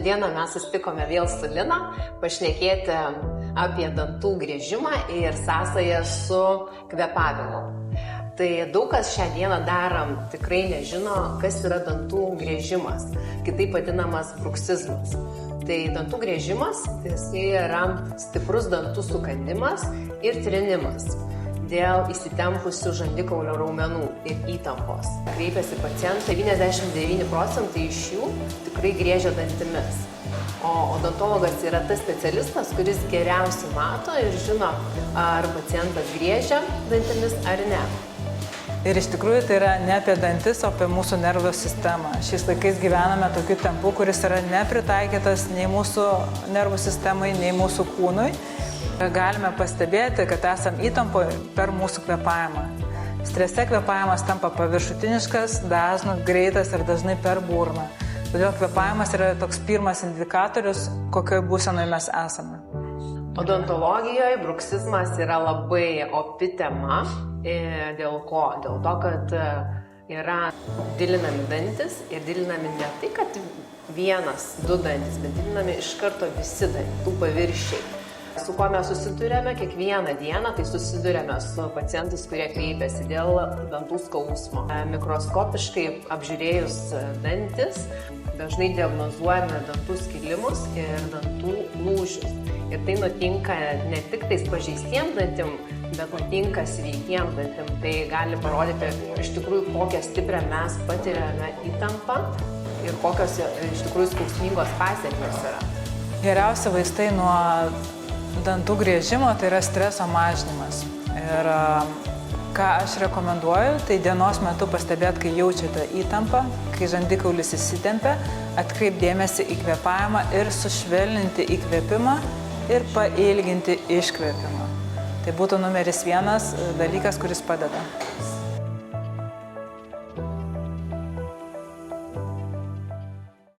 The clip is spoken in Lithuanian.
Šiandieną mes susitikome vėl su Lina pašnekėti apie dantų griežimą ir sąsają su kvėpavimu. Tai daug kas šią dieną dar tikrai nežino, kas yra dantų griežimas, kitaip vadinamas bruksizmas. Tai dantų griežimas tai yra stiprus dantų sukandimas ir trinimas dėl įsitempusių žandikaulio raumenų ir įtampos. Kreipiasi pacientai, 99% iš jų tikrai griežia dantimis. O odontologas yra tas specialistas, kuris geriausiai mato ir žino, ar pacientas griežia dantimis ar ne. Ir iš tikrųjų tai yra ne apie dantis, o apie mūsų nervų sistemą. Šiais laikais gyvename tokiu tempu, kuris yra nepritaikytas nei mūsų nervų sistemai, nei mūsų kūnui. Galime pastebėti, kad esam įtampoje per mūsų kvėpavimą. Strese kvėpavimas tampa paviršutiniškas, dažnas, greitas ir dažnai per burną. Todėl kvėpavimas yra toks pirmas indikatorius, kokioje būsenoje mes esame. Odontologijoje bruksizmas yra labai opi tema. Dėl ko? Dėl to, kad yra dilinami dantis ir dilinami ne tai, kad vienas, du dantis, bet dilinami iš karto visi dantų paviršiai. Su kuo mes susidurėme kiekvieną dieną, tai susidurėme su pacientais, kurie kreipiasi dėl dantų skausmo. Mikroskopiškai apžiūrėjus dantis, dažnai diagnozuojame dantų skilimus ir dantų lūžius. Ir tai nutinka ne tik tais pažeistiem dantim, bet nutinka sveikiem dantim. Tai gali parodyti iš tikrųjų, kokią stiprią mes patiriame įtampą ir kokios iš tikrųjų skausmingos pasekmės yra. Geriausi vaistai nuo dantų griežimo tai yra streso mažinimas. Ir ką aš rekomenduoju, tai dienos metu pastebėti, kai jaučiate įtampą, kai žandikaulis įsitempia, atkreipti dėmesį į kvėpavimą ir sušvelninti įkvėpimą ir pailginti iškvėpimą. Tai būtų numeris 1 dalykas, kuris padeda.